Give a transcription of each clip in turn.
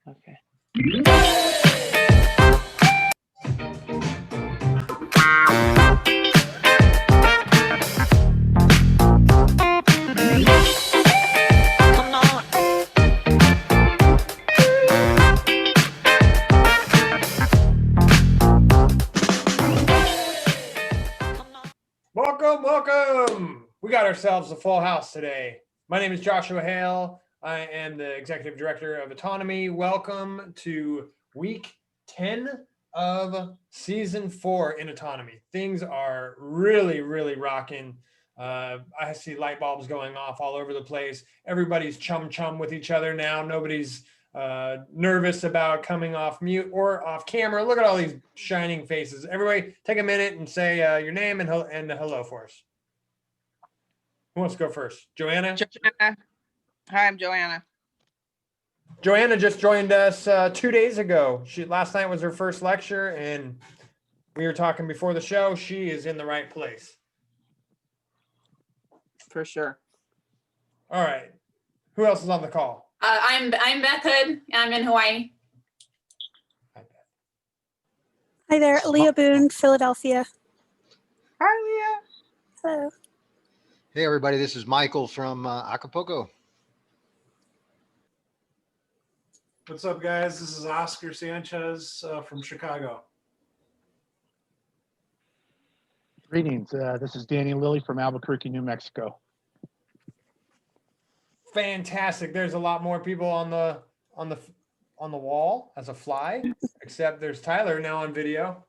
Okay. Come on. Welcome. We got ourselves a full house today. My name is Joshua Hale. I am the executive director of Autonomy. Welcome to week 10 of season 4 in Autonomy. Things are really rocking. I see light bulbs going off all over the place. Everybody's chum with each other now. Nobody's nervous about coming off mute or off camera. Look at all these shining faces. Everybody take a minute and say your name and hello for us. Who wants to go first? Joanna? Joanna. Hi, I'm Joanna. Joanna just joined us 2 days ago. Last night was her first lecture, and we were talking before the show. She is in the right place. For sure. All right. Who else is on the call? I'm Beth Hood, and I'm in Hawaii. Hi, Beth. Hi there, Leah Boone, Philadelphia. Hi, Leah. Hello. Hey everybody, this is Michael from Acapulco. What's up, guys? This is Oscar Sanchez from Chicago. Greetings. This is Danny Lilly from Albuquerque, New Mexico. Fantastic. There's a lot more people on the wall as a fly, except there's Tyler now on video.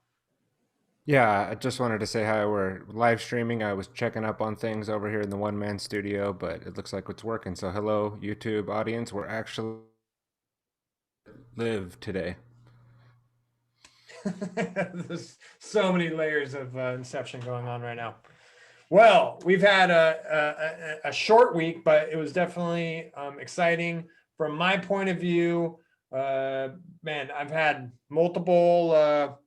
Yeah, I just wanted to say hi. We're live streaming. I was checking up on things over here in the one-man studio, but it looks like it's working. So hello, YouTube audience. We're actually live today. There's so many layers of inception going on right now. Well, we've had a short week, but it was definitely exciting. From my point of view, man, I've had multiple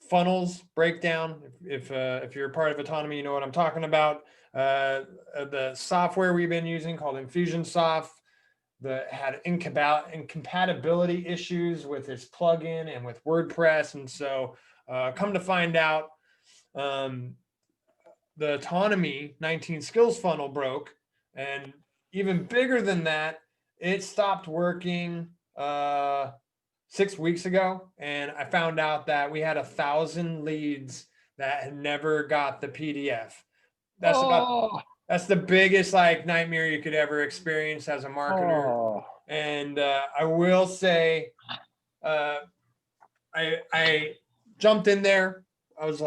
funnels breakdown. If you're a part of Autonomy, you know what I'm talking about. The software we've been using called Infusionsoft that had incompatibility issues with its plugin and with WordPress. And so come to find out, the Autonomy 19 skills funnel broke, and even bigger than that, it stopped working 6 weeks ago. And I found out that we had 1,000 leads that had never got the PDF. That's the biggest nightmare you could ever experience as a marketer. And I will say, I jumped in there. I was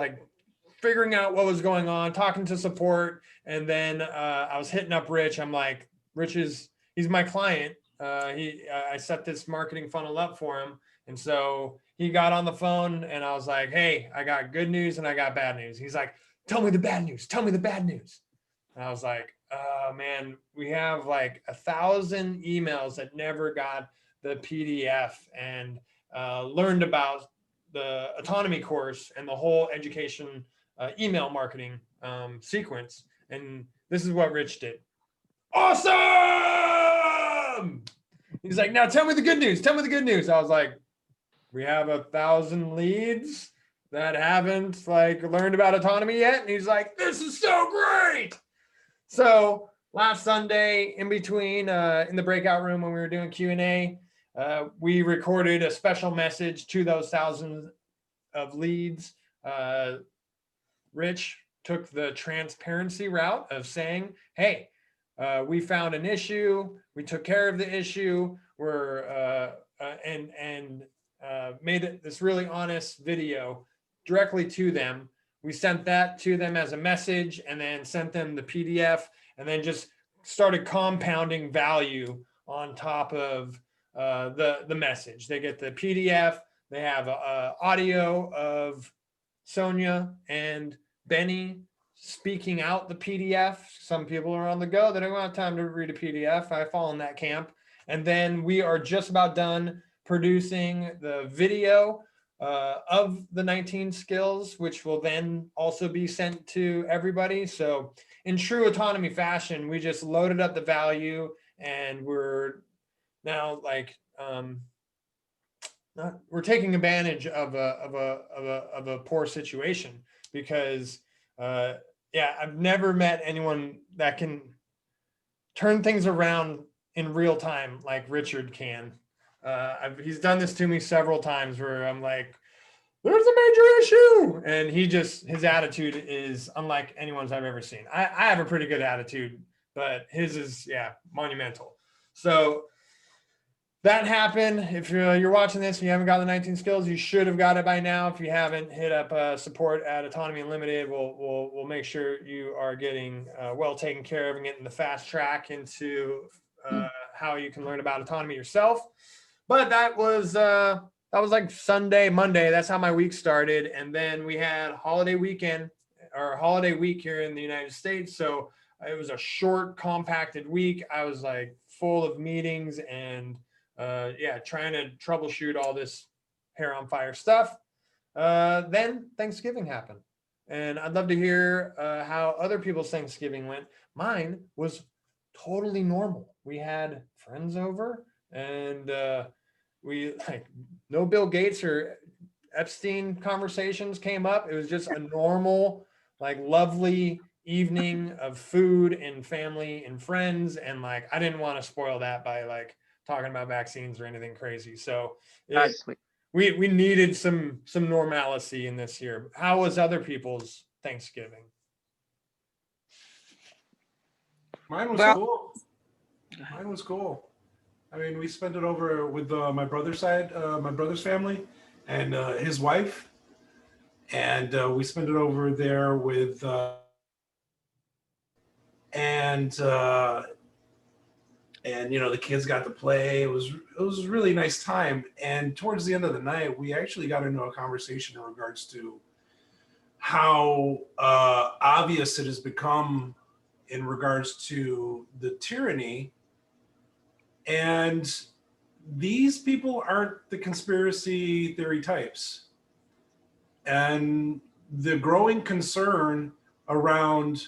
figuring out what was going on, talking to support, and then I was hitting up Rich. I'm like, he's my client. I set this marketing funnel up for him, and so he got on the phone, and I was like, hey, I got good news and I got bad news. He's like, tell me the bad news. Tell me the bad news. And I was like, oh man, we have 1,000 emails that never got the PDF, and learned about the Autonomy course and the whole education email marketing sequence. And this is what Rich did. Awesome! He's like, now tell me the good news. Tell me the good news. I was like, we have 1,000 leads that haven't learned about Autonomy yet. And he's like, this is so great. So last Sunday, in between, in the breakout room when we were doing Q&A, we recorded a special message to those thousands of leads. Rich took the transparency route of saying, hey, we found an issue. We took care of the issue. Made this really honest video directly to them. We sent that to them as a message, and then sent them the PDF, and then just started compounding value on top of the message. They get the PDF. They have audio of Sonia and Benny speaking out the PDF. Some people are on the go. They don't have time to read a PDF. I fall in that camp. And then we are just about done producing the video of the 19 skills, which will then also be sent to everybody. So in true Autonomy fashion, we just loaded up the value, and we're now we're taking advantage of a poor situation because I've never met anyone that can turn things around in real time like Richard can. He's done this to me several times where I'm like, there's a major issue, and his attitude is unlike anyone's I've ever seen. I have a pretty good attitude, but his is monumental. So that happened. If you're watching this and you haven't got the 19 skills, you should have got it by now. If you haven't, hit up support at Autonomy Unlimited. We'll make sure you are getting well taken care of and getting the fast track into how you can learn about autonomy yourself. But that was like Sunday, Monday. That's how my week started. And then we had holiday weekend or holiday week here in the United States. So it was a short, compacted week. I was like full of meetings and trying to troubleshoot all this hair on fire stuff. Then Thanksgiving happened. And I'd love to hear how other people's Thanksgiving went. Mine was totally normal. We had friends over and we no Bill Gates or Epstein conversations came up. It was just a normal, lovely evening of food and family and friends. And I didn't want to spoil that by talking about vaccines or anything crazy. So we needed some normalcy in this year. How was other people's Thanksgiving? Mine was cool. Mine was cool. I mean, we spent it over with my brother's side, my brother's family and his wife. And we spent it over there with, the kids got to play. It was a really nice time. And towards the end of the night, we actually got into a conversation in regards to how obvious it has become in regards to the tyranny. And these people aren't the conspiracy theory types. And the growing concern around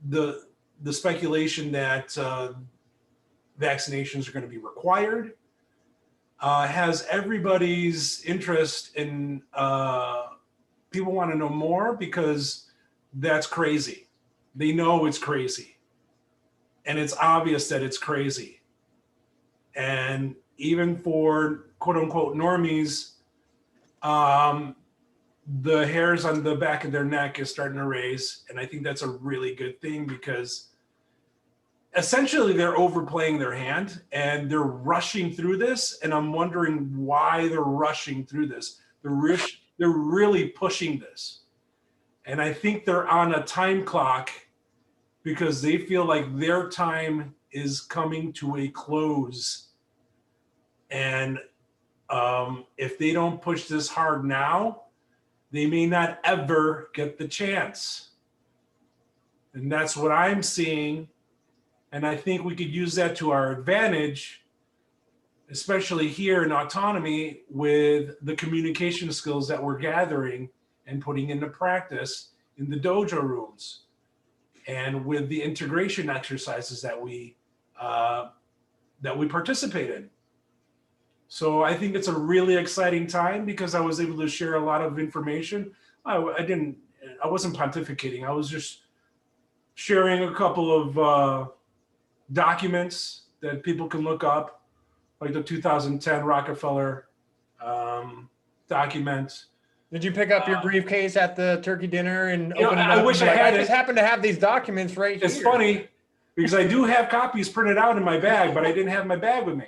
the speculation that vaccinations are going to be required has everybody's interest in people want to know more because that's crazy. They know it's crazy. And it's obvious that it's crazy. And even for quote unquote normies, the hairs on the back of their neck is starting to raise. And I think that's a really good thing because essentially they're overplaying their hand and they're rushing through this. And I'm wondering why they're rushing through this. They're really pushing this. And I think they're on a time clock because they feel like their time is coming to a close. And if they don't push this hard now, they may not ever get the chance. And that's what I'm seeing. And I think we could use that to our advantage, especially here in autonomy with the communication skills that we're gathering and putting into practice in the dojo rooms. And with the integration exercises that we participate in. So I think it's a really exciting time because I was able to share a lot of information. I wasn't pontificating. I was just sharing a couple of documents that people can look up, like the 2010 Rockefeller document. Did you pick up your briefcase at the turkey dinner and open it up? I wish I had it. I just happen to have these documents right here. It's funny because I do have copies printed out in my bag, but I didn't have my bag with me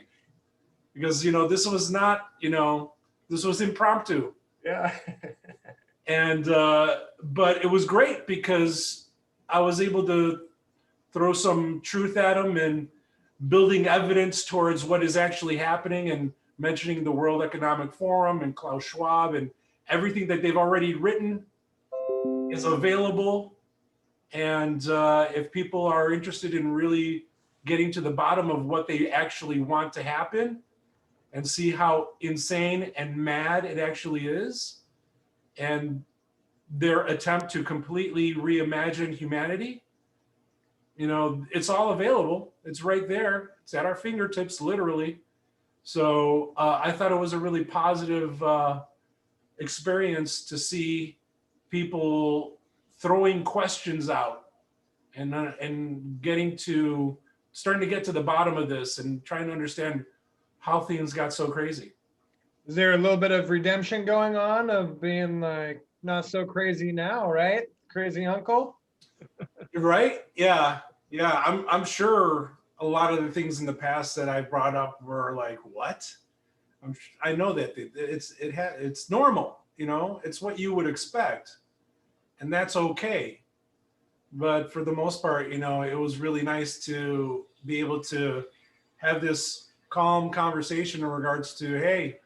because, this was not, this was impromptu. Yeah. And, but it was great because I was able to throw some truth at them and building evidence towards what is actually happening and mentioning the World Economic Forum and Klaus Schwab and everything that they've already written is available. And if people are interested in really getting to the bottom of what they actually want to happen and see how insane and mad it actually is, and their attempt to completely reimagine humanity, you know, it's all available. It's right there. It's at our fingertips, literally. So I thought it was a really positive experience to see people throwing questions out and starting to get to the bottom of this and trying to understand how things got so crazy. Is there a little bit of redemption going on of being like not so crazy now, right? Crazy uncle. Right? Yeah. Yeah. I'm sure a lot of the things in the past that I brought up were like, what? I know that it's normal, you know, it's what you would expect, and that's okay. But for the most part, you know, it was really nice to be able to have this calm conversation in regards to, hey,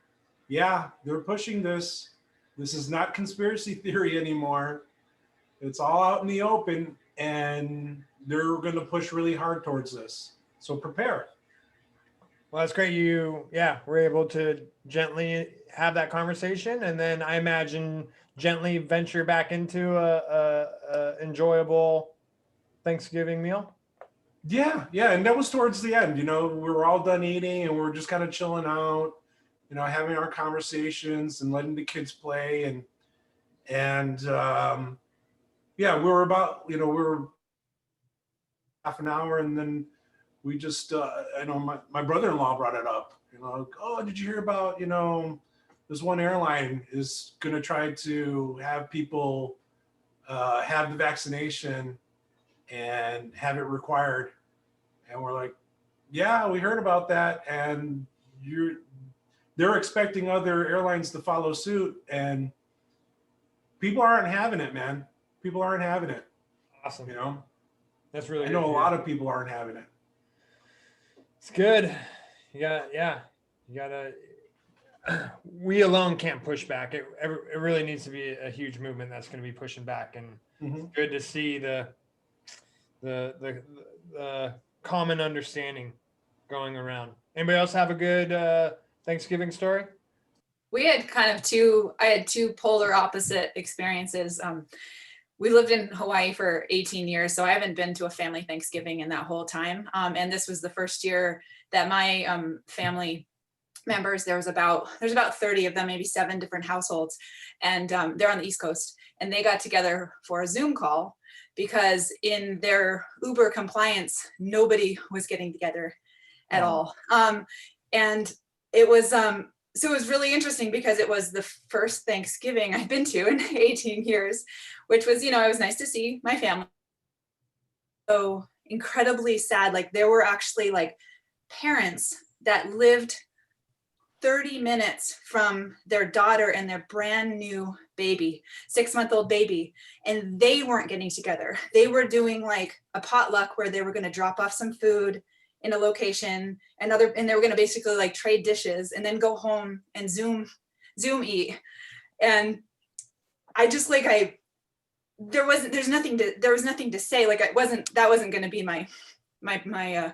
yeah, they're pushing this. This is not conspiracy theory anymore. It's all out in the open, and they're going to push really hard towards this. So prepare. Well, that's great. You, were able to gently have that conversation, and then I imagine gently venture back into a enjoyable Thanksgiving meal. Yeah, and that was towards the end. You know, we were all done eating, and we were just kind of chilling out, you know, having our conversations and letting the kids play, and we were half an hour, and then we just, I know my brother-in-law brought it up, you know, like, oh, did you hear about, you know, this one airline is going to try to have people have the vaccination and have it required. And we're like, yeah, we heard about that. And they're expecting other airlines to follow suit, and people aren't having it, man. People aren't having it. Awesome. You know, That's really I good know to a hear. lot of people aren't having it. It's good. You gotta, we alone can't push back. It really needs to be a huge movement that's going to be pushing back, and Mhm. good to see the common understanding going around. Anybody else have a good Thanksgiving story? We had I had two polar opposite experiences. We lived in Hawaii for 18 years, so I haven't been to a family Thanksgiving in that whole time. And this was the first year that my family members, there's about 30 of them, maybe 7 different households, and they're on the East Coast, and they got together for a Zoom call because in their Uber compliance, nobody was getting together at all. And it was so it was really interesting because it was the first Thanksgiving I've been to in 18 years, which was, you know, it was nice to see my family. So incredibly sad. Like there were actually like parents that lived 30 minutes from their daughter and their brand new baby, 6-month-old baby, and they weren't getting together. They were doing like a potluck where they were going to drop off some food in a location, and they were going to basically like trade dishes and then go home and Zoom eat. And I just like there was nothing to say. Like that wasn't going to be my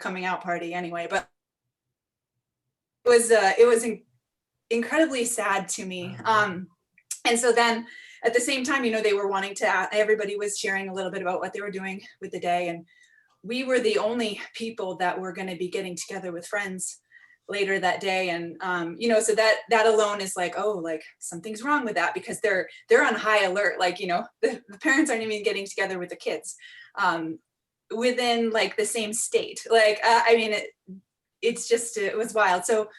coming out party anyway. But it was incredibly sad to me. And so then at the same time, you know, they were wanting to. Everybody was sharing a little bit about what they were doing with the day, and we were the only people that were going to be getting together with friends later that day. And, you know, so that alone is like, oh, like something's wrong with that, because they're on high alert. Like, you know, the parents aren't even getting together with the kids within like the same state. Like, I mean, it was wild. So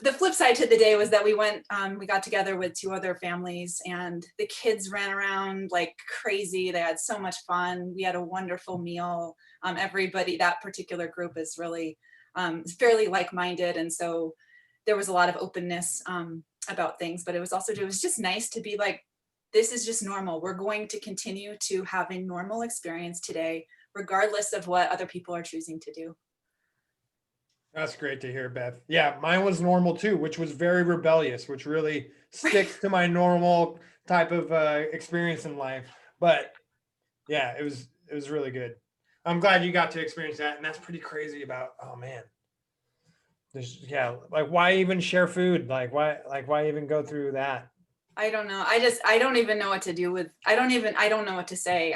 the flip side to the day was that we got together with 2 other families, and the kids ran around like crazy. They had so much fun. We had a wonderful meal. Everybody, that particular group is really fairly like-minded. And so there was a lot of openness about things, but it was just nice to be like, this is just normal. We're going to continue to have a normal experience today, regardless of what other people are choosing to do. That's great to hear, Beth. Yeah, mine was normal too, which was very rebellious, which really sticks to my normal type of experience in life. But yeah, it was really good. I'm glad you got to experience that, and that's pretty crazy. Oh man, like why even share food? Like why even go through that? I don't know. I don't even know what to do with. I don't know what to say.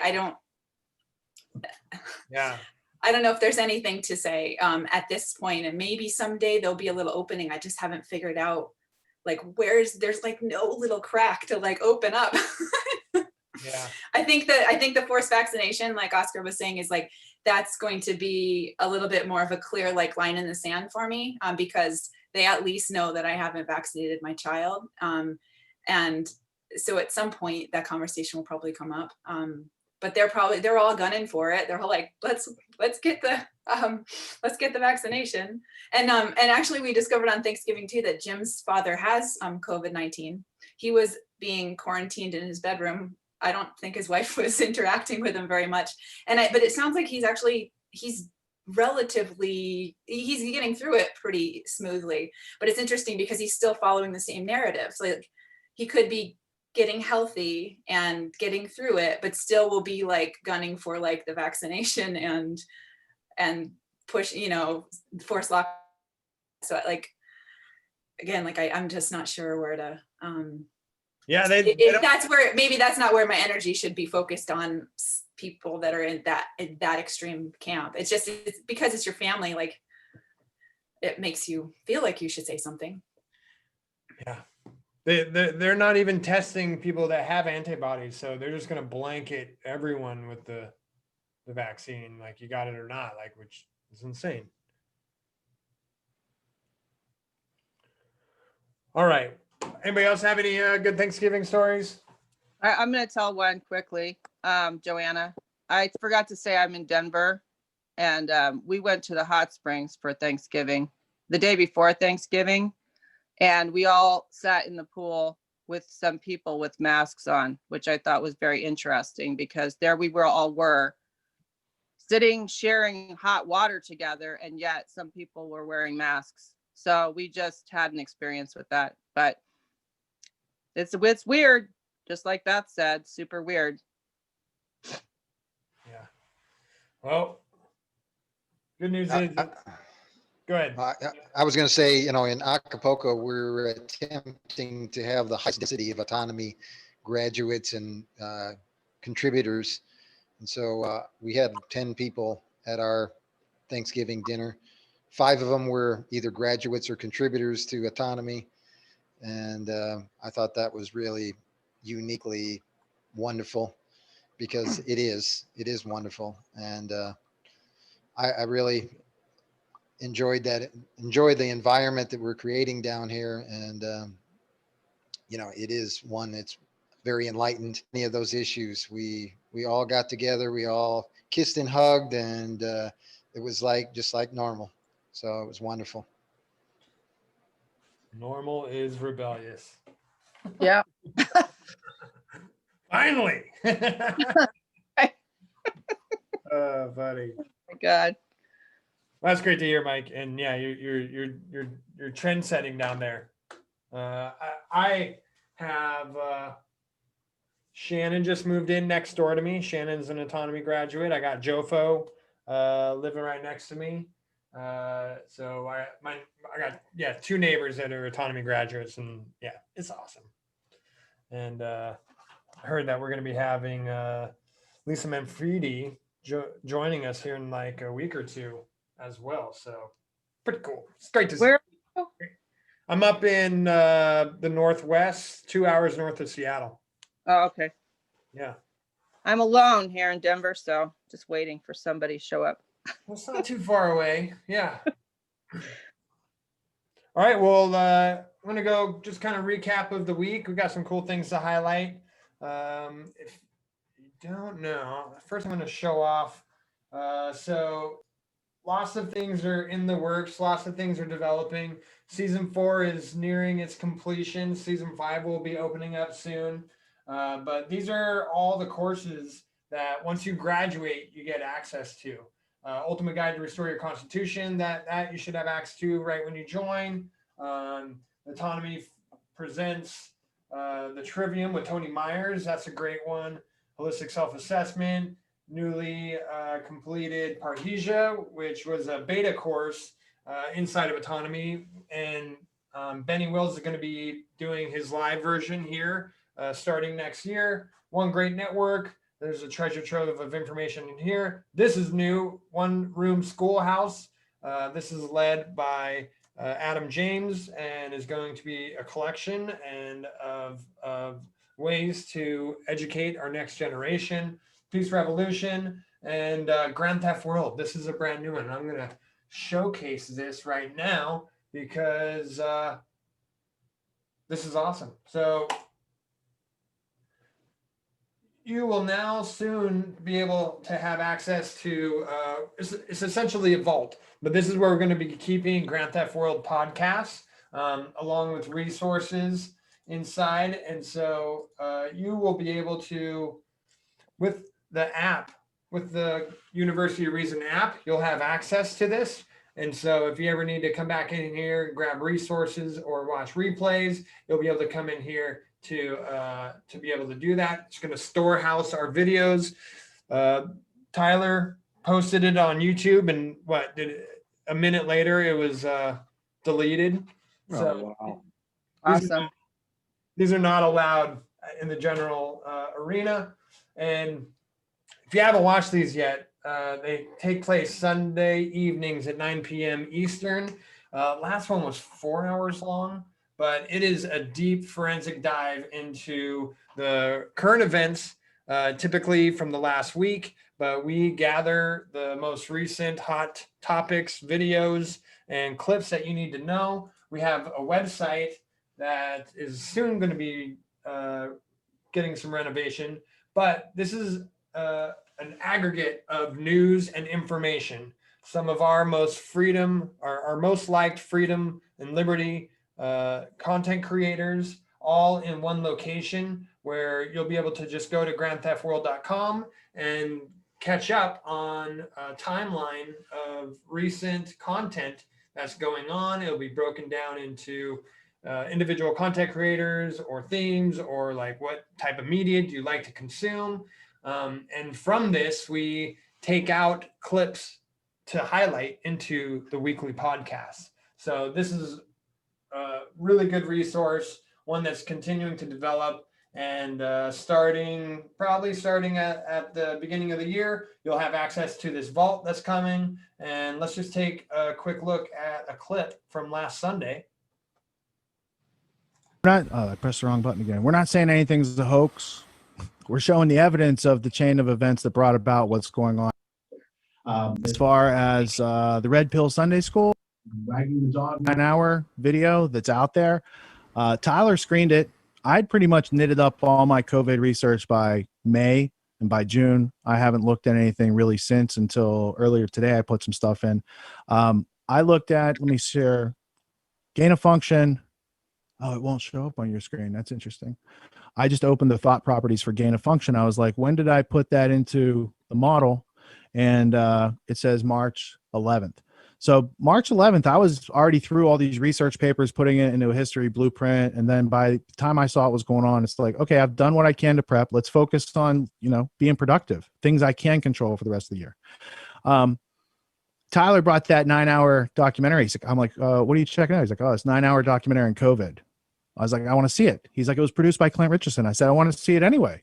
Yeah. I don't know if there's anything to say at this point, and maybe someday there'll be a little opening. I just haven't figured out like there's like no little crack to like open up. Yeah. I think the forced vaccination, like Oscar was saying, is like that's going to be a little bit more of a clear like line in the sand for me, because they at least know that I haven't vaccinated my child, and so at some point that conversation will probably come up. But they're all gunning for it. They're all like, let's get the vaccination. And actually we discovered on Thanksgiving too that Jim's father has COVID-19. He was being quarantined in his bedroom. I don't think his wife was interacting with him very much. But it sounds like he's getting through it pretty smoothly. But it's interesting because he's still following the same narrative. So like he could be getting healthy and getting through it, but still will be like gunning for like the vaccination and push, force lock. So like, again, like I'm just not sure where to, Yeah. maybe that's not where my energy should be focused on people that are in that extreme camp. It's because it's your family. Like it makes you feel like you should say something. Yeah. They're not even testing people that have antibodies, so they're just going to blanket everyone with the vaccine, like you got it or not, like, which is insane. All right. Anybody else have any good Thanksgiving stories? I'm going to tell one quickly. Joanna, I forgot to say I'm in Denver, and we went to the hot springs for Thanksgiving, the day before Thanksgiving. And we all sat in the pool with some people with masks on, which I thought was very interesting because there we were sitting, sharing hot water together, and yet some people were wearing masks. So we just had an experience with that. But it's weird, just like Beth said, super weird. Yeah. Well, good news is. Go ahead. I was going to say, in Acapulco, we're attempting to have the highest density of autonomy graduates and contributors. And so we had 10 people at our Thanksgiving dinner. 5 of them were either graduates or contributors to autonomy. And I thought that was really uniquely wonderful because it is wonderful. And I really enjoyed the environment that we're creating down here. And, it is one that's very enlightened. Any of those issues, we all got together, we all kissed and hugged, and it was just like normal. So it was wonderful. Normal is rebellious. Yeah. Finally. Oh, buddy. Oh my God. Well, that's great to hear, Mike. And yeah, you're trend setting down there. I have Shannon just moved in next door to me. Shannon's an autonomy graduate. I got Jofo living right next to me. So I got 2 neighbors that are autonomy graduates, and yeah, it's awesome. And I heard that we're going to be having Lisa Manfredi joining us here in like a week or 2 as well. So pretty cool. It's great to see. Where? I'm up in the Northwest, 2 hours north of Seattle. Oh, okay. Yeah. I'm alone here in Denver, so just waiting for somebody to show up. Well, it's not too far away. Yeah. All right. Well, I'm going to go just kind of recap of the week. We got some cool things to highlight. If you don't know, first I'm going to show off. So lots of things are in the works. Lots of things are developing. Season 4 is nearing its completion. Season 5 will be opening up soon. But these are all the courses that once you graduate, you get access to. Ultimate Guide to Restore Your Constitution, that you should have access to right when you join. Autonomy presents the Trivium with Tony Myers. That's a great one. Holistic Self-Assessment. Newly completed Parhesia, which was a beta course inside of Autonomy. And Benny Wills is going to be doing his live version here starting next year. One Great Network, There's a treasure trove of information in here. This is new, one room schoolhouse. This is led by Adam James and is going to be a collection and of ways to educate our next generation. Peace Revolution and Grand Theft World. This is a brand new one. I'm going to showcase this right now because this is awesome. So you will now soon be able to have access to, it's essentially a vault, but this is where we're going to be keeping Grand Theft World podcasts along with resources inside. And so you will be able to, with the app, with the University of Reason app, you'll have access to this. And so if you ever need to come back in here and grab resources or watch replays, you'll be able to come in here to be able to do that. It's going to storehouse our videos. Tyler posted it on YouTube, and a minute later it was deleted. So wow. Awesome. These are not allowed in the general arena. And if you haven't watched these yet, they take place Sunday evenings at 9 p.m. Eastern. Last one was 4 hours long, but it is a deep forensic dive into the current events, typically from the last week, but we gather the most recent hot topics, videos, and clips that you need to know. We have a website that is soon going to be getting some renovation, but this is an aggregate of news and information. Some of our most our most liked freedom and liberty content creators, all in one location where you'll be able to just go to grandtheftworld.com and catch up on a timeline of recent content that's going on. It'll be broken down into individual content creators or themes, or like what type of media do you like to consume. And from this, we take out clips to highlight into the weekly podcast. So this is a really good resource, one that's continuing to develop, and probably starting at the beginning of the year, you'll have access to this vault that's coming. And let's just take a quick look at a clip from last Sunday. We're not, I pressed the wrong button again. We're not saying anything's a hoax. We're showing the evidence of the chain of events that brought about what's going on. As far as the Red Pill Sunday School, wagging the dog 9-hour video that's out there, Tyler screened it. I'd pretty much knitted up all my COVID research by May, and by June, I haven't looked at anything really since until earlier today. I put some stuff in. I looked at, let me share, gain of function. Oh, it won't show up on your screen. That's interesting. I just opened the thought properties for gain of function. I was like, when did I put that into the model? And it says March 11th. So March 11th, I was already through all these research papers, putting it into a history blueprint. And then by the time I saw what was going on, it's like, okay, I've done what I can to prep. Let's focus on, being productive, things I can control for the rest of the year. Tyler brought that 9-hour documentary. I'm like, what are you checking out? He's like, oh, it's 9-hour documentary on COVID. I was like, I want to see it. He's like, it was produced by Clint Richardson. I said, I want to see it anyway,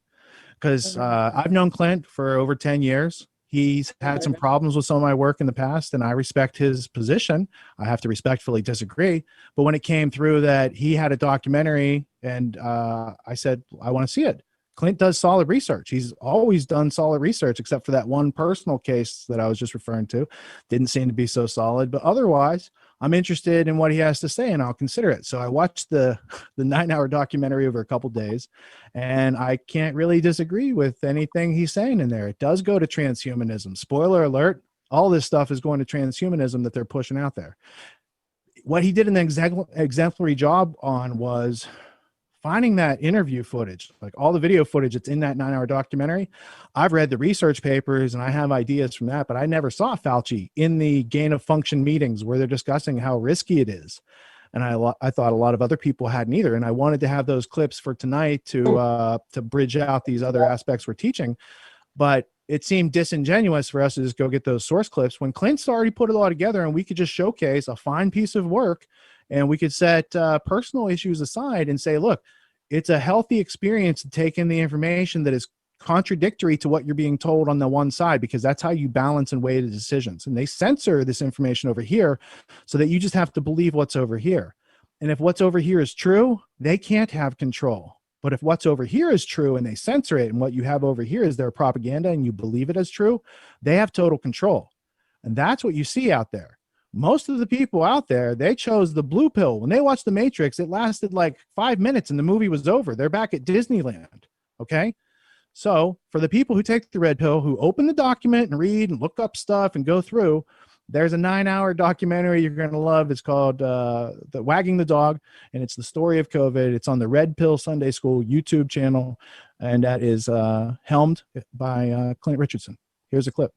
because I've known Clint for over 10 years. He's had some problems with some of my work in the past, and I respect his position. I have to respectfully disagree. But when it came through that he had a documentary, and I said, I want to see it. Clint does solid research. He's always done solid research, except for that one personal case that I was just referring to. Didn't seem to be so solid, but otherwise, I'm interested in what he has to say, and I'll consider it. So I watched the 9-hour documentary over a couple days, and I can't really disagree with anything he's saying in there. It does go to transhumanism. Spoiler alert, all this stuff is going to transhumanism that they're pushing out there. What he did an exemplary job on was finding that interview footage, like all the video footage that's in that 9-hour documentary. I've read the research papers and I have ideas from that, but I never saw Fauci in the gain of function meetings where they're discussing how risky it is. And I thought a lot of other people hadn't either. And I wanted to have those clips for tonight to bridge out these other aspects we're teaching. But it seemed disingenuous for us to just go get those source clips when Clint's already put it all together, and we could just showcase a fine piece of work, and we could set personal issues aside and say, look, it's a healthy experience to take in the information that is contradictory to what you're being told on the one side, because that's how you balance and weigh the decisions. And they censor this information over here so that you just have to believe what's over here. And if what's over here is true, they can't have control. But if what's over here is true and they censor it, and what you have over here is their propaganda and you believe it as true, they have total control. And that's what you see out there. Most of the people out there, they chose the blue pill. When they watched The Matrix, it lasted like 5 minutes and the movie was over. They're back at Disneyland. Okay. So for the people who take the red pill, who open the document and read and look up stuff and go through, there's a 9-hour documentary you're going to love. It's called The Wagging the Dog, and it's the story of COVID. It's on the Red Pill Sunday School YouTube channel, and that is helmed by Clint Richardson. Here's a clip.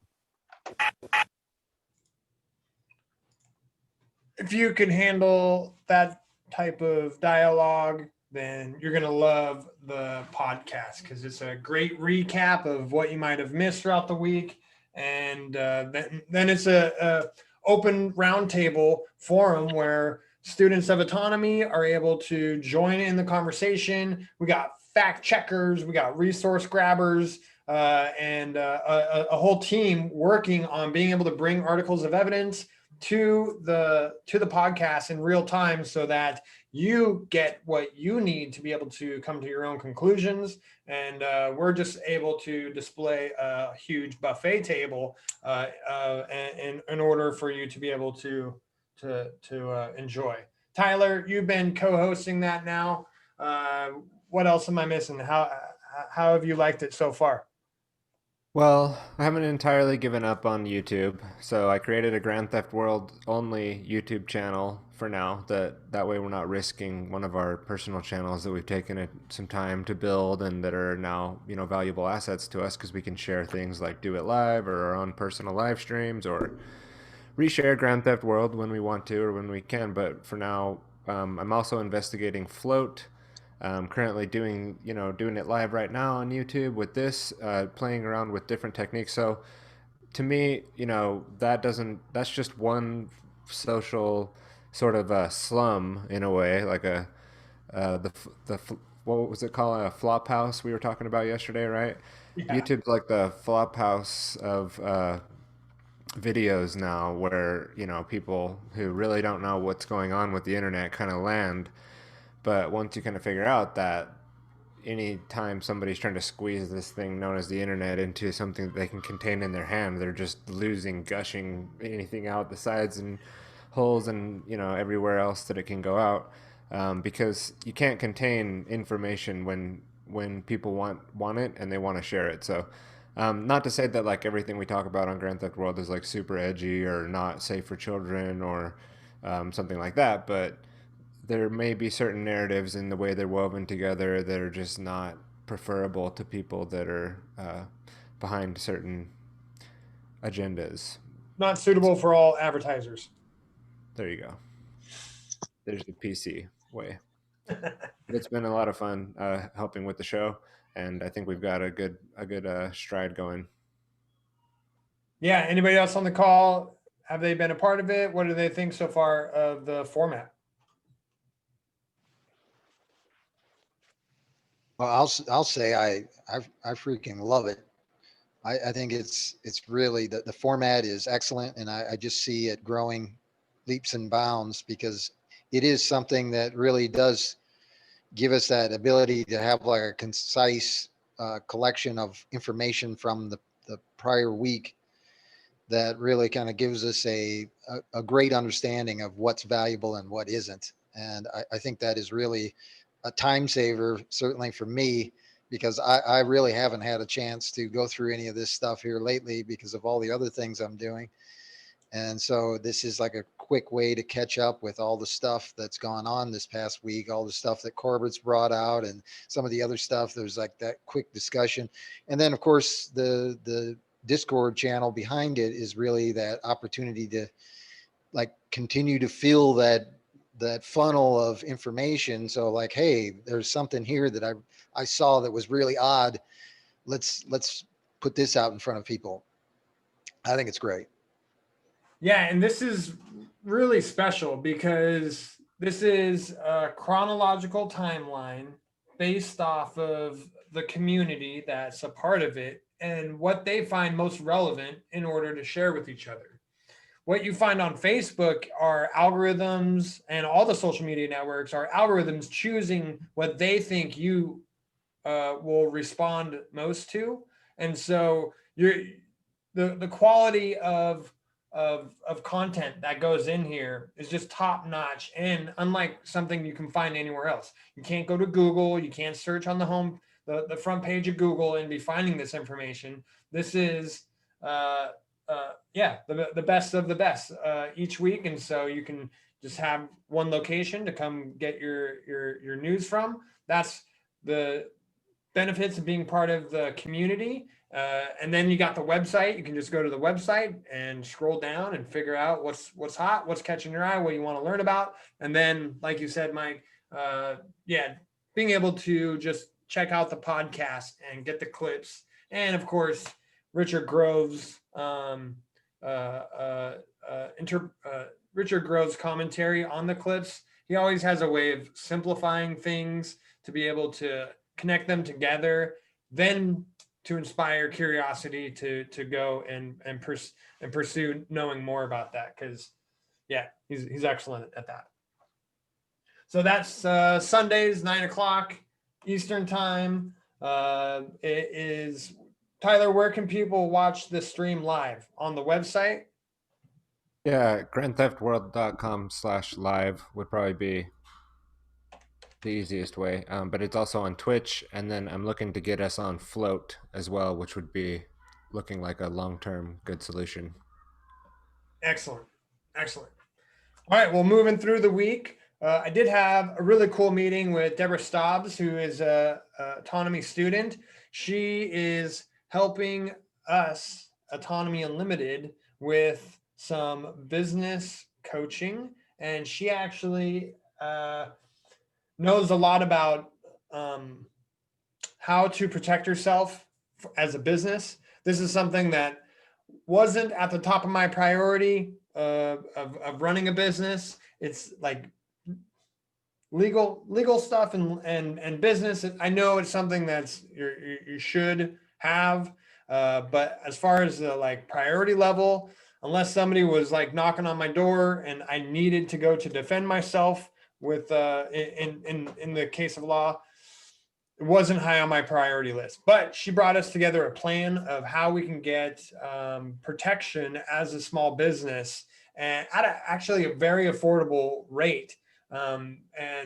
If you can handle that type of dialogue, then you're going to love the podcast, because it's a great recap of what you might have missed throughout the week. And then it's a open roundtable forum where students of autonomy are able to join in the conversation. We got fact checkers, we got resource grabbers, and a whole team working on being able to bring articles of evidence to the podcast in real time, so that you get what you need to be able to come to your own conclusions. And we're just able to display a huge buffet table in order for you to be able to enjoy. Tyler, you've been co-hosting that now. What else am I missing? How have you liked it so far? Well, I haven't entirely given up on YouTube, so I created a Grand Theft World only YouTube channel for now. That way we're not risking one of our personal channels that we've taken some time to build and that are now, valuable assets to us, because we can share things like Do It Live or our own personal live streams, or reshare Grand Theft World when we want to or when we can. But for now, I'm also investigating Float. Currently doing it live right now on YouTube with this, playing around with different techniques. So to me, that's just one social sort of slum in a way, like what was it called? A flop house we were talking about yesterday, right? Yeah. YouTube's like the flop house of videos now, where, people who really don't know what's going on with the internet kind of land. But once you kind of figure out that anytime somebody's trying to squeeze this thing known as the internet into something that they can contain in their hand, they're just gushing anything out the sides and holes and, everywhere else that it can go out. Because you can't contain information when people want it and they want to share it. So not to say that like everything we talk about on Grand Theft World is like super edgy or not safe for children or something like that, but there may be certain narratives in the way they're woven together that are just not preferable to people that are behind certain agendas. Not suitable for all advertisers. There you go. There's the PC way. But it's been a lot of fun helping with the show, and I think we've got a good stride going. Yeah. Anybody else on the call? Have they been a part of it? What do they think so far of the format? Well, I'll say I freaking love it. I think it's really the format is excellent, and I just see it growing leaps and bounds, because it is something that really does give us that ability to have like a concise collection of information from the prior week that really kind of gives us a great understanding of what's valuable and what isn't. And I think that is really a time saver, certainly for me, because I really haven't had a chance to go through any of this stuff here lately because of all the other things I'm doing. And so this is like a quick way to catch up with all the stuff that's gone on this past week, all the stuff that Corbett's brought out and some of the other stuff. There's like that quick discussion. And then of course the Discord channel behind it is really that opportunity to like continue to fill that funnel of information. So like, hey, there's something here that I saw that was really odd. Let's put this out in front of people. I think it's great. Yeah, and this is really special because this is a chronological timeline based off of the community that's a part of it and what they find most relevant in order to share with each other. What you find on Facebook are algorithms, and all the social media networks are algorithms choosing what they think you will respond most to. And so the quality of content that goes in here is just top notch, and unlike something you can find anywhere else. You can't go to Google, you can't search on the front page of Google and be finding this information. This is the best of the best each week, and so you can just have one location to come get your news from. That's the benefits of being part of the community. And then you got the website. You can just go to the website and scroll down and figure out what's hot, what's catching your eye, what you want to learn about. And then, like you said, Mike, being able to just check out the podcast and get the clips. And of course, Richard Grove's Richard Grove's commentary on the clips. He always has a way of simplifying things to be able to connect them together, then to inspire curiosity to go and pursue knowing more about that. Because he's excellent at that. So that's Sundays, 9:00 Eastern time. It is, Tyler, where can people watch this stream live? On the website? Yeah, grandtheftworld.com/live would probably be the easiest way. But it's also on Twitch, and then I'm looking to get us on Float as well, which would be looking like a long-term good solution. Excellent. All right, well, moving through the week, I did have a really cool meeting with Deborah Stobbs, who is a Autonomy student. She is helping us, Autonomy Unlimited, with some business coaching, and she actually knows a lot about how to protect yourself as a business. This is something that wasn't at the top of my priority of running a business. It's like legal stuff and business. I know it's something that's you should have, but as far as the like priority level, unless somebody was like knocking on my door and I needed to go to defend myself with in the case of law, it wasn't high on my priority list. But she brought us together a plan of how we can get protection as a small business, and at actually a very affordable rate, and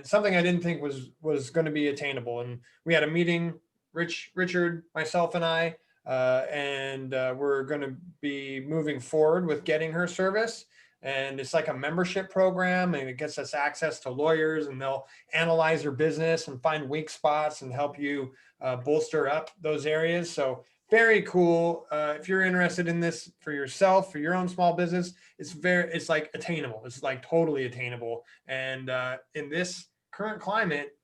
something I didn't think was going to be attainable. And we had a meeting, Richard, myself, and I, and we're going to be moving forward with getting her service. And it's like a membership program, and it gets us access to lawyers, and they'll analyze your business and find weak spots and help you bolster up those areas. So very cool. If you're interested in this for yourself, for your own small business, it's like attainable. It's like totally attainable. And in this current climate,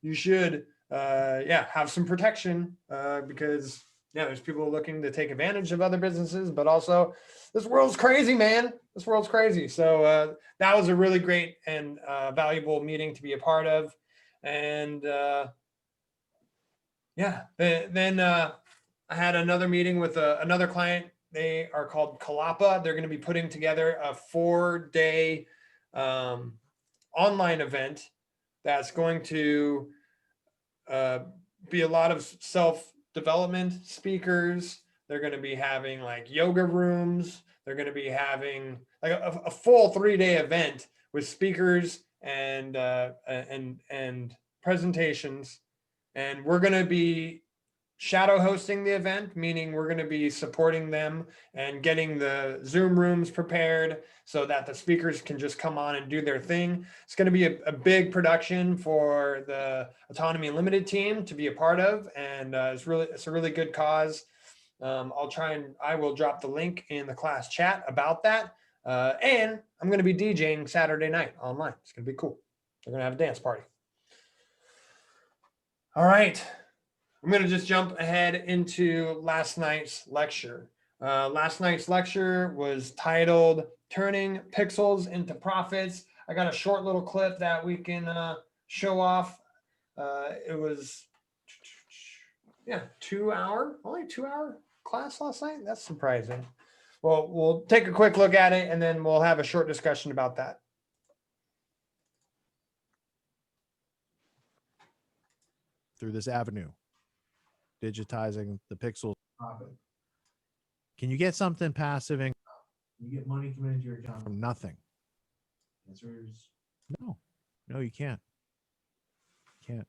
you should have some protection because there's people looking to take advantage of other businesses, but also this world's crazy, man. This world's crazy. So that was a really great and valuable meeting to be a part of. And then I had another meeting with another client. They are called Kalapa. They're going to be putting together a 4-day online event that's going to be a lot of self-development speakers. They're going to be having like yoga rooms. They're going to be having like a full 3-day event with speakers and presentations. And we're going to be shadow hosting the event, meaning we're going to be supporting them and getting the Zoom rooms prepared so that the speakers can just come on and do their thing. It's going to be a big production for the Autonomy Unlimited team to be a part of, and it's a really good cause. I will drop the link in the class chat about that. And I'm going to be DJing Saturday night online. It's going to be cool. We're going to have a dance party. All right. I'm going to just jump ahead into last night's lecture. Last night's lecture was titled Turning Pixels into Profits. I got a short little clip that we can show off. It was Yeah, only 2 hour class last night. That's surprising. Well, we'll take a quick look at it and then we'll have a short discussion about that. Through this avenue, digitizing the pixels. Can you get something passive income? You get money coming into your account from nothing. Answer is no. No, you can't. Can't.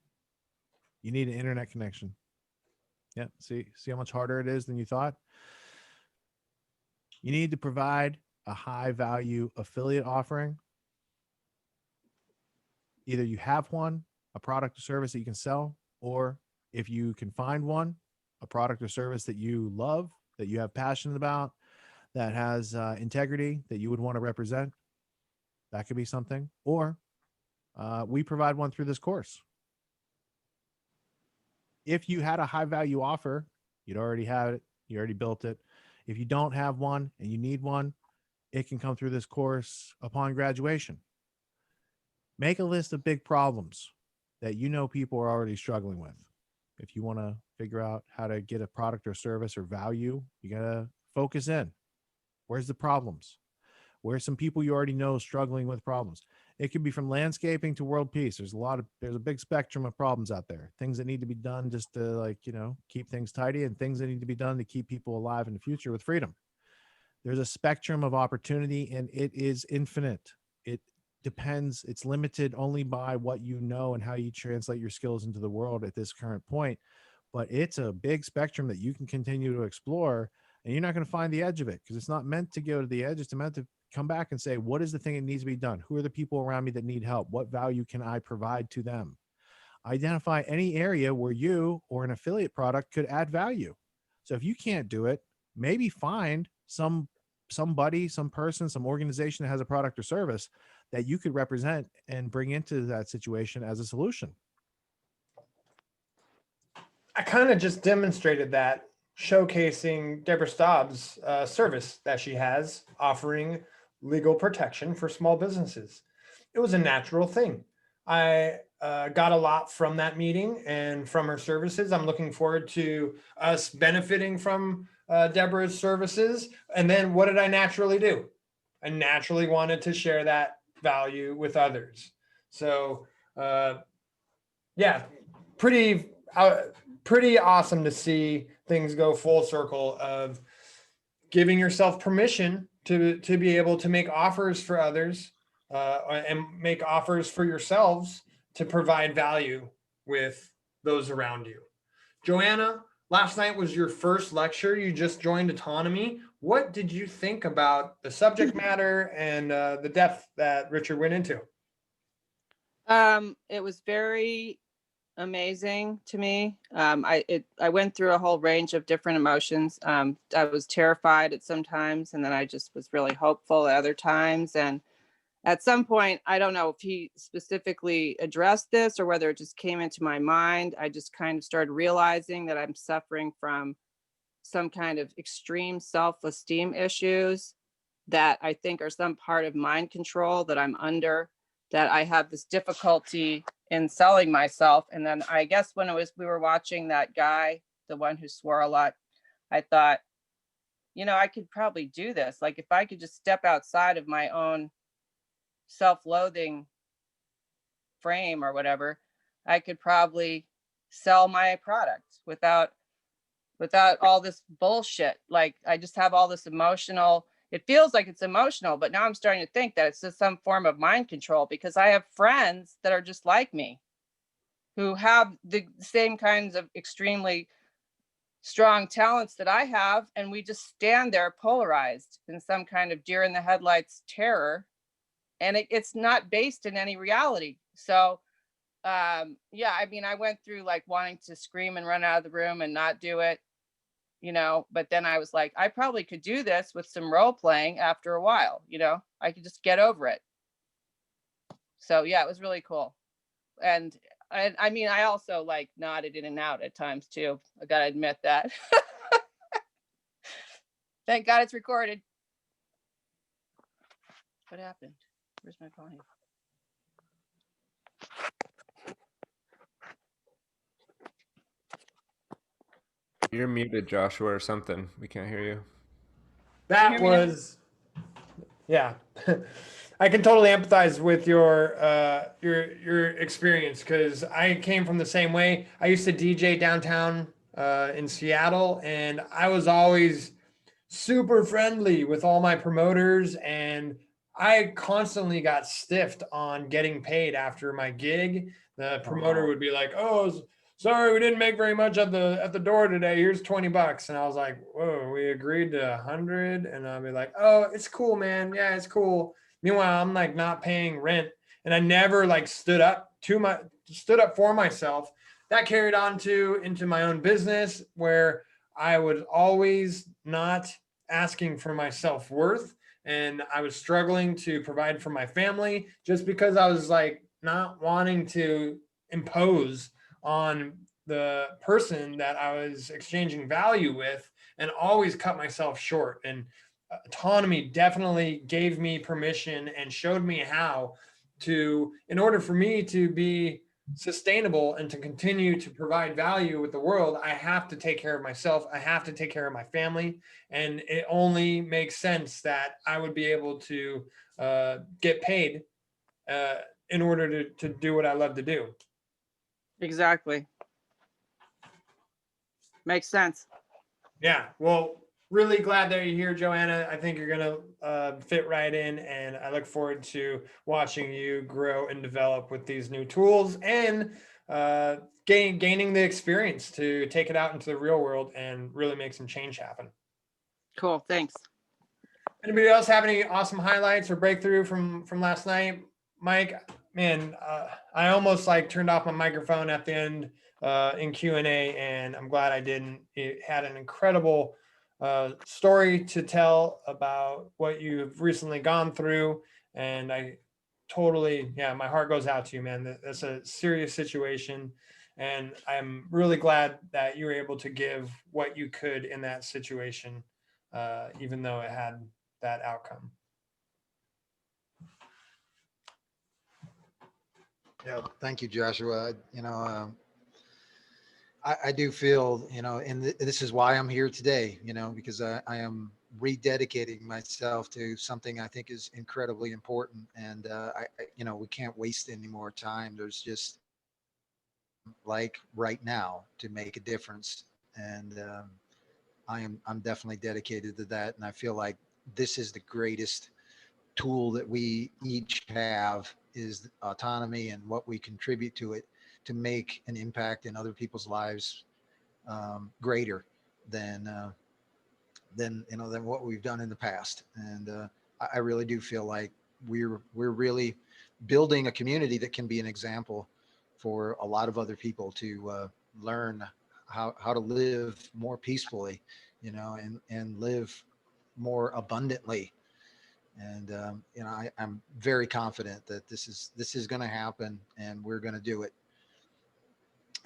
You need an internet connection. Yeah. See how much harder it is than you thought? You need to provide a high value affiliate offering. Either you have one, a product or service that you can sell, or if you can find one, a product or service that you love, that you have passion about, that has integrity, that you would want to represent. That could be something. Or we provide one through this course. If you had a high value offer, you'd already have it. You already built it. If you don't have one and you need one, it can come through this course upon graduation. Make a list of big problems that you know people are already struggling with. If you want to figure out how to get a product or service or value, you got to focus in. Where's the problems? Where's some people you already know struggling with problems? It could be from landscaping to world peace. There's a big spectrum of problems out there. Things that need to be done just to keep things tidy, and things that need to be done to keep people alive in the future with freedom. There's a spectrum of opportunity and it is infinite. It depends. It's limited only by what you know and how you translate your skills into the world at this current point. But it's a big spectrum that you can continue to explore, and you're not going to find the edge of it because it's not meant to go to the edge. It's meant to come back and say, what is the thing that needs to be done? Who are the people around me that need help? What value can I provide to them? Identify any area where you or an affiliate product could add value. So if you can't do it, maybe find somebody, some person, some organization that has a product or service that you could represent and bring into that situation as a solution. I kind of just demonstrated that, showcasing Deborah Staub's service that she has offering legal protection for small businesses. It was a natural thing. I got a lot from that meeting and from her services. I'm looking forward to us benefiting from Deborah's services. And then what did I naturally do? I naturally wanted to share that value with others. So yeah, pretty awesome to see things go full circle of giving yourself permission to be able to make offers for others and make offers for yourselves to provide value with those around you. Joanna, last night was your first lecture. You just joined Autonomy. What did you think about the subject matter and the depth that Richard went into? It was very amazing to me. I went through a whole range of different emotions. I was terrified at some times, and then I just was really hopeful at other times. And at some point, I don't know if he specifically addressed this or whether it just came into my mind. I just kind of started realizing that I'm suffering from some kind of extreme self-esteem issues that I think are some part of mind control that I'm under, that I have this difficulty in selling myself. And then I guess when we were watching that guy, the one who swore a lot, I thought, I could probably do this. Like if I could just step outside of my own self-loathing frame or whatever, I could probably sell my product without all this bullshit. Like I just have all this emotional, it feels like it's emotional, but now I'm starting to think that it's just some form of mind control, because I have friends that are just like me who have the same kinds of extremely strong talents that I have. And we just stand there polarized in some kind of deer in the headlights terror. And it's not based in any reality. So yeah, I mean, I went through like wanting to scream and run out of the room and not do it, but then I was like, I probably could do this with some role playing after a while, I could just get over it. So yeah, it was really cool. And I mean, I also like nodded in and out at times too. I gotta admit that. Thank God it's recorded. What happened? Where's my volume? You're muted, Joshua, or something. We can't hear you. That hear me now? was, yeah. I can totally empathize with your experience because I came from the same way. I used to DJ downtown in Seattle, and I was always super friendly with all my promoters, and I constantly got stiffed on getting paid after my gig. The promoter would be like, "Oh, sorry, we didn't make very much at the door today. Here's $20." And I was like, "Whoa, we agreed to 100." And I'll be like, "Oh, it's cool, man. Yeah, it's cool." Meanwhile, I'm like not paying rent, and I never like stood up for myself. That carried on into my own business where I was always not asking for my self-worth, and I was struggling to provide for my family just because I was like not wanting to impose on the person that I was exchanging value with, and always cut myself short. And autonomy definitely gave me permission and showed me how to, in order for me to be sustainable and to continue to provide value with the world, I have to take care of myself. I have to take care of my family. And it only makes sense that I would be able to get paid in order to do what I love to do. Exactly. Makes sense. Yeah. Well, really glad that you're here, Joanna. I think you're going to fit right in, and I look forward to watching you grow and develop with these new tools and gaining the experience to take it out into the real world and really make some change happen. Cool. Thanks. Anybody else have any awesome highlights or breakthrough from last night? Mike, man, I almost like turned off my microphone at the end in Q&A, and I'm glad I didn't. It had an incredible story to tell about what you've recently gone through, and I totally, yeah, my heart goes out to you, man. That's a serious situation, and I'm really glad that you were able to give what you could in that situation, even though it had that outcome. Yeah, thank you, Joshua. I do feel, and this is why I'm here today, because I am rededicating myself to something I think is incredibly important. And, we can't waste any more time. There's just like right now to make a difference. And I'm definitely dedicated to that. And I feel like this is the greatest tool that we each have is autonomy and what we contribute to it to make an impact in other people's lives greater than what we've done in the past. And I really do feel like we're really building a community that can be an example for a lot of other people to learn how to live more peacefully, and live more abundantly. And I'm very confident that this is going to happen, and we're going to do it.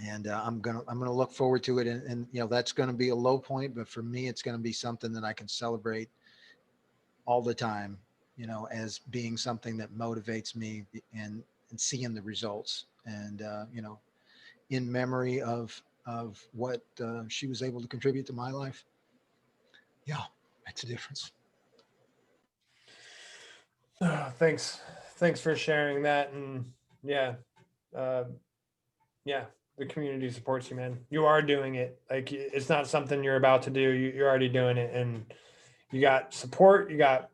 And I'm gonna look forward to it. And that's going to be a low point, but for me, it's going to be something that I can celebrate all the time. As being something that motivates me and seeing the results. And in memory of what she was able to contribute to my life. Yeah, makes a difference. Thanks for sharing that. And yeah, the community supports you, man. You are doing it. Like, it's not something you're about to do. You're already doing it, and you got support. You got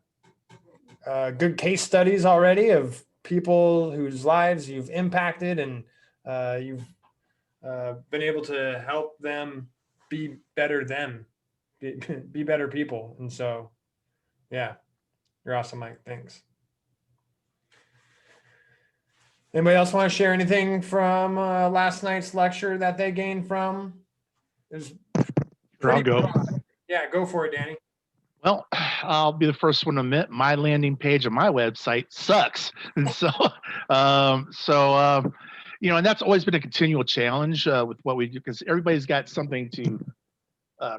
good case studies already of people whose lives you've impacted, and you've been able to help them be better be better people. And so, yeah, you're awesome, Mike. Thanks. Anybody else want to share anything from last night's lecture that they gained from? Sure, I'll go. Yeah, go for it, Danny. Well, I'll be the first one to admit my landing page on my website sucks. And so, and that's always been a continual challenge with what we do, because everybody's got something to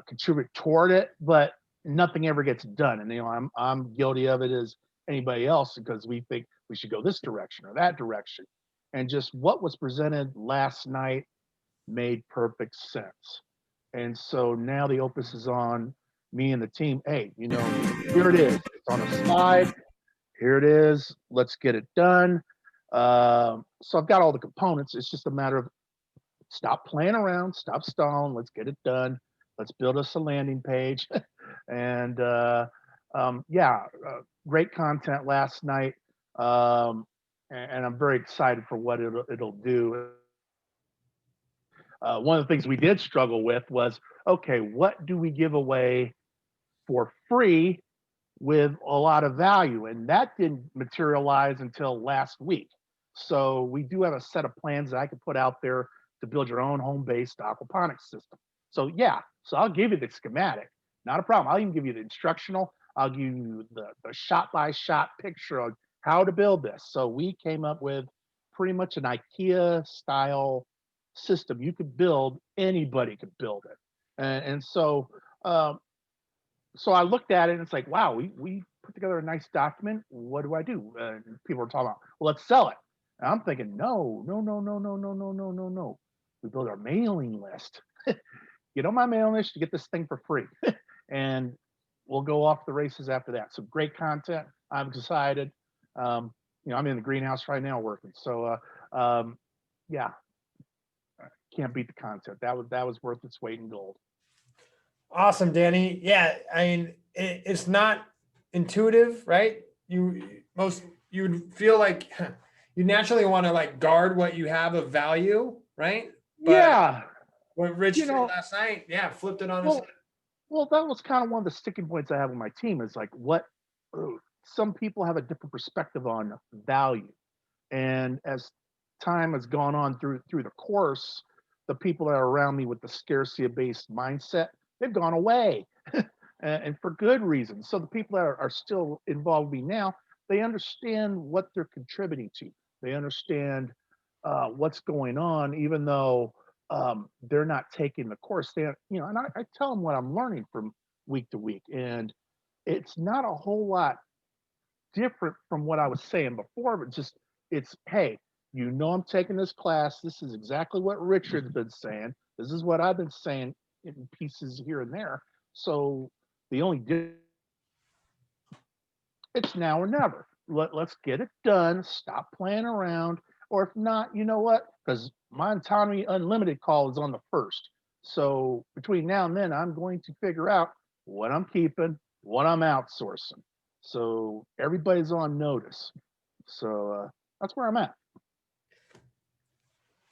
contribute toward it, but nothing ever gets done. And, I'm guilty of it as anybody else, because we think we should go this direction or that direction. And just what was presented last night made perfect sense. And so now the Opus is on me and the team. Hey, here it is. It's on a slide. Here it is. Let's get it done. So I've got all the components. It's just a matter of stop playing around, stop stalling. Let's get it done. Let's build us a landing page. And great content last night. And I'm very excited for what it'll do. One of the things we did struggle with was, okay, what do we give away for free with a lot of value? And that didn't materialize until last week. So we do have a set of plans that I could put out there to build your own home-based aquaponics system. So so I'll give you the schematic, not a problem. I'll even give you the instructional. I'll give you the shot-by-shot picture of how to build this. So we came up with pretty much an IKEA-style system you could build. Anybody could build it. And so I looked at it and it's like, wow, we put together a nice document. What do I do? And people are talking about, well, let's sell it. And I'm thinking, no. We build our mailing list. Get on my mailing list to get this thing for free. And we'll go off the races after that. So great content. I'm excited. I'm in the greenhouse right now working. So can't beat the content. That was worth its weight in gold. Awesome, Danny. Yeah, I mean, it's not intuitive, right? You would feel like you naturally want to like guard what you have of value, right? But what Rich did last night, flipped it on his head. Well, that was kind of one of the sticking points I have with my team is like some people have a different perspective on value. And as time has gone on through the course, the people that are around me with the scarcity-based mindset, they've gone away, and for good reason. So the people that are still involved with me now, they understand what they're contributing to. They understand what's going on, even though they're not taking the course. And I tell them what I'm learning from week to week, and it's not a whole lot different from what I was saying before, but it's hey, I'm taking this class. This is exactly what Richard's been saying. This is what I've been saying in pieces here and there. So the only difference, it's now or never. Let's get it done. Stop playing around. Or if not, you know what? Because my Autonomy Unlimited call is on the 1st. So between now and then, I'm going to figure out what I'm keeping, what I'm outsourcing. So everybody's on notice. So that's where I'm at.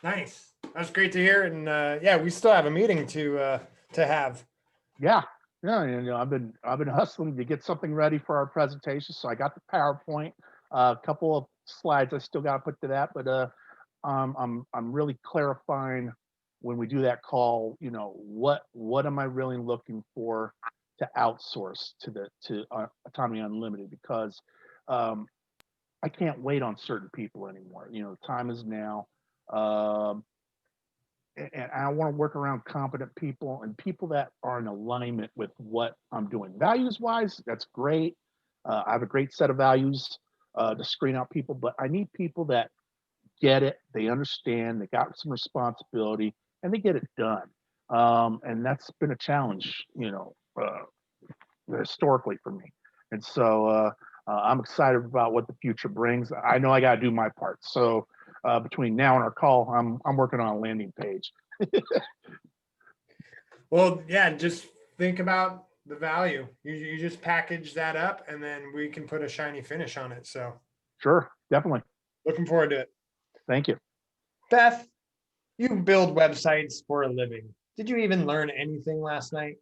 Nice. That's great to hear. And we still have a meeting to have. Yeah. I've been hustling to get something ready for our presentation. So I got the PowerPoint, a couple of slides I still got to put to that, but I'm really clarifying when we do that call, what am I really looking for to outsource to Autonomy Unlimited, because I can't wait on certain people anymore. The time is now. And I want to work around competent people and people that are in alignment with what I'm doing. Values wise, that's great. I have a great set of values to screen out people, but I need people that get it, they understand, they got some responsibility, and they get it done. And that's been a challenge, historically for me. And so I'm excited about what the future brings. I know I got to do my part. So between now and our call, I'm working on a landing page. Well, just think about the value. You just package that up, and then we can put a shiny finish on it. So sure, definitely. Looking forward to it. Thank you. Beth, you build websites for a living. Did you even learn anything last night?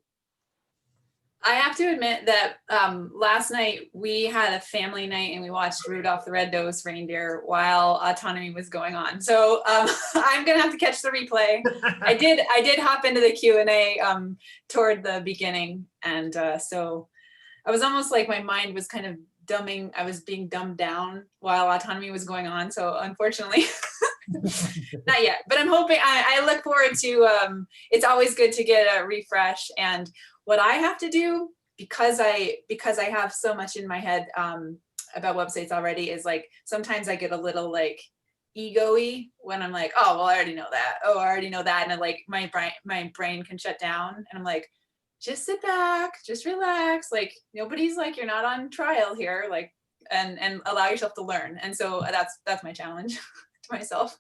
I have to admit that last night we had a family night and we watched Rudolph the Red-Nosed Reindeer while Autonomy was going on. So I'm gonna have to catch the replay. I did hop into the Q&A toward the beginning, and so I was almost like my mind was kind of I was being dumbed down while Autonomy was going on. So unfortunately, not yet. But I'm hoping. I look forward to. It's always good to get a refresh. And what I have to do, because I have so much in my head about websites already, is like sometimes I get a little like ego-y when I'm like, oh, well, I already know that. Oh, I already know that. And then like my brain can shut down and I'm like, just sit back, just relax. Like nobody's like, you're not on trial here. Like, and allow yourself to learn. And so that's my challenge to myself.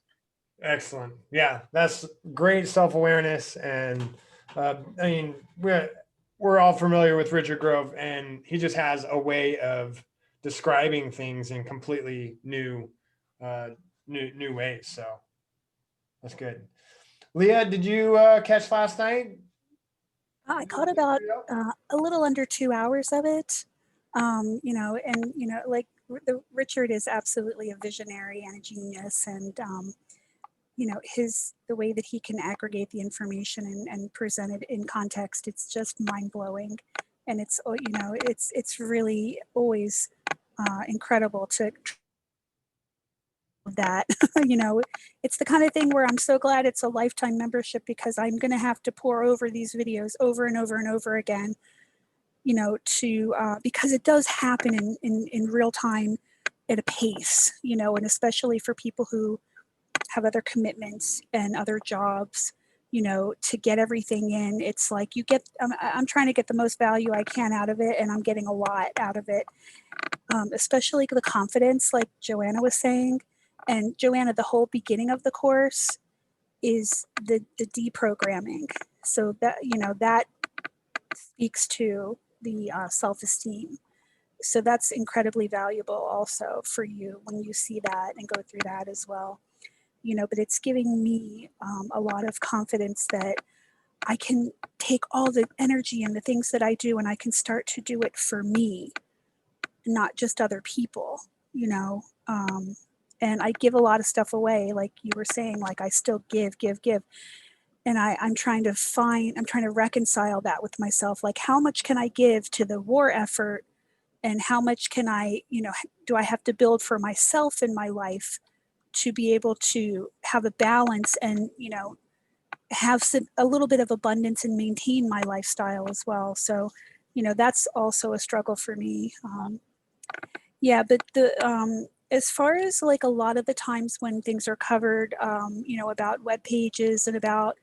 Excellent. Yeah, that's great self-awareness. And I mean, we're all familiar with Richard Grove, and he just has a way of describing things in completely new ways. So that's good. Leah, did you catch last night? I caught about a little under 2 hours of it. You know, and you know, like Richard is absolutely a visionary and a genius, and you know, the way that he can aggregate the information and present it in context, it's just mind blowing, and it's you know, it's really always incredible to that. You know, it's the kind of thing where I'm so glad it's a lifetime membership, because I'm going to have to pour over these videos over and over and over again, you know, to because it does happen in real time at a pace, you know, and especially for people who have other commitments and other jobs, you know, to get everything in. It's like you get, I'm trying to get the most value I can out of it, and I'm getting a lot out of it, especially the confidence, like Joanna was saying. And Joanna, the whole beginning of the course is the deprogramming. So that, you know, that speaks to the self-esteem. So that's incredibly valuable also for you when you see that and go through that as well. You know, but it's giving me a lot of confidence that I can take all the energy and the things that I do, and I can start to do it for me, not just other people, you know. And I give a lot of stuff away, like you were saying, like I still give. And I'm trying to reconcile that with myself. Like, how much can I give to the war effort, and how much can I, you know, do I have to build for myself in my life to be able to have a balance and, you know, have a little bit of abundance and maintain my lifestyle as well. So, you know, that's also a struggle for me. Yeah, but as far as like a lot of the times when things are covered, you know, about web pages and about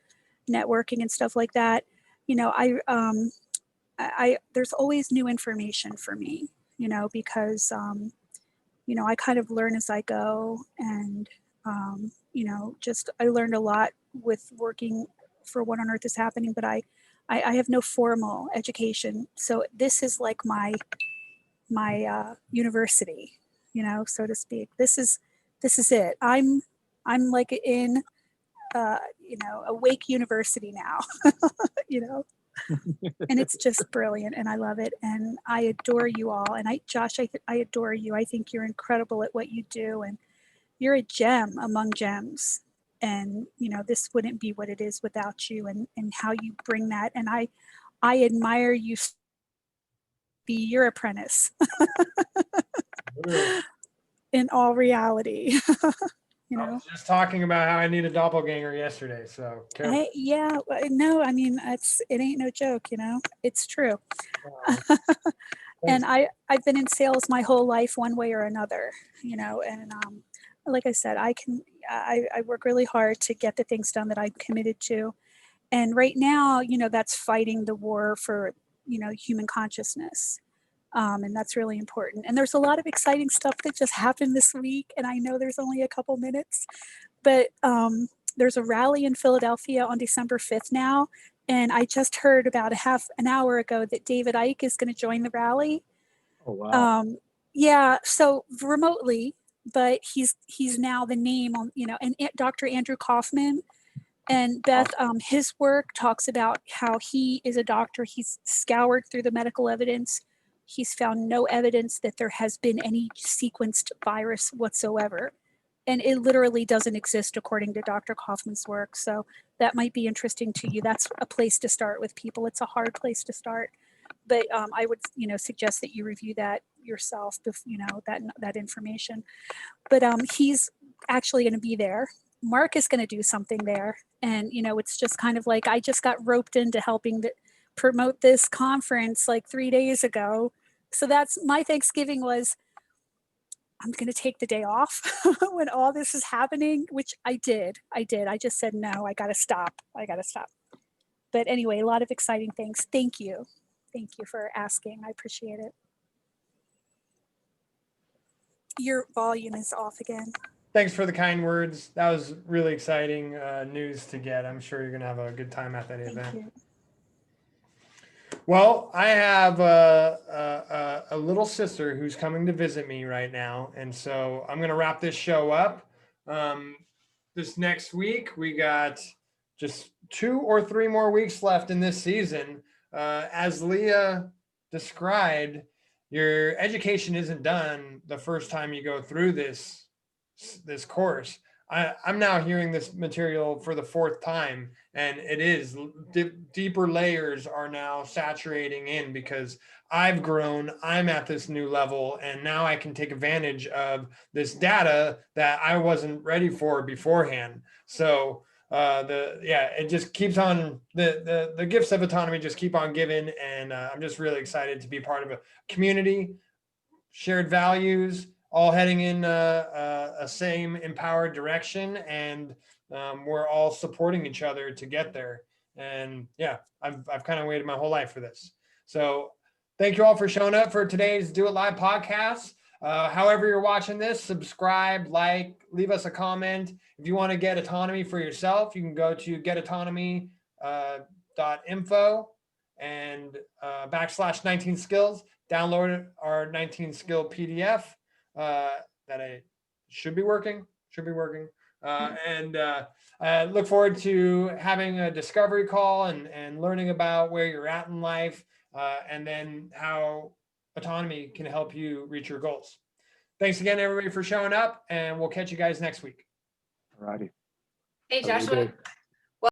networking and stuff like that, you know, I there's always new information for me, you know, because you know, I kind of learn as I go, and you know, just I learned a lot with working for What on Earth is Happening, but I have no formal education, so this is like my university, you know, so to speak. This is it. I'm like in you know, a Wake University now, you know. And it's just brilliant, and I love it, and I adore you all. And Josh, I adore you. I think you're incredible at what you do, and you're a gem among gems. And you know, this wouldn't be what it is without you, and how you bring that. And I admire you. Be your apprentice in all reality. You I know. was just talking about how I need a doppelganger yesterday. So careful. Yeah, no, I mean, it ain't no joke, you know, it's true. And I've been in sales my whole life one way or another, you know, and like I said, I work really hard to get the things done that I'm committed to. And right now, you know, that's fighting the war for, you know, human consciousness. And that's really important. And there's a lot of exciting stuff that just happened this week. And I know there's only a couple minutes, but there's a rally in Philadelphia on December 5th now. And I just heard about a half an hour ago that David Icke is going to join the rally. Oh, wow. Yeah, so remotely, but he's now the name on, you know, and Dr. Andrew Kaufman. And Beth, his work talks about how he is a doctor. He's scoured through the medical evidence. He's found no evidence that there has been any sequenced virus whatsoever. And it literally doesn't exist according to Dr. Kaufman's work. So that might be interesting to you. That's a place to start with people. It's a hard place to start. But I would, you know, suggest that you review that yourself, you know, that information. But he's actually going to be there. Mark is going to do something there. And, you know, it's just kind of like, I just got roped into helping promote this conference like 3 days ago. So that's my Thanksgiving was, I'm going to take the day off when all this is happening, which I did. I just said, no, I got to stop. But anyway, a lot of exciting things. Thank you. Thank you for asking. I appreciate it. Your volume is off again. Thanks for the kind words. That was really exciting news to get. I'm sure you're going to have a good time at that Thank event. you. Well, I have a little sister who's coming to visit me right now. And so I'm going to wrap this show up. This next week, we got just 2 or 3 more weeks left in this season. As Leah described, your education isn't done the first time you go through this course. I'm now hearing this material for the 4th time, and it is deeper layers are now saturating in because I've grown, I'm at this new level, and now I can take advantage of this data that I wasn't ready for beforehand. So it just keeps on, the gifts of autonomy just keep on giving, and I'm just really excited to be part of a community, shared values, all heading in a same empowered direction, and we're all supporting each other to get there. And yeah, I've kind of waited my whole life for this. So thank you all for showing up for today's Do It Live podcast. However you're watching this, subscribe, like, leave us a comment. If you want to get autonomy for yourself, you can go to getautonomy.info and /19 skills. Download our 19 skill PDF. That I should be working. And I look forward to having a discovery call and learning about where you're at in life, and then how autonomy can help you reach your goals. Thanks again, everybody, for showing up, and we'll catch you guys next week. All righty. Hey, Have a good Joshua. day.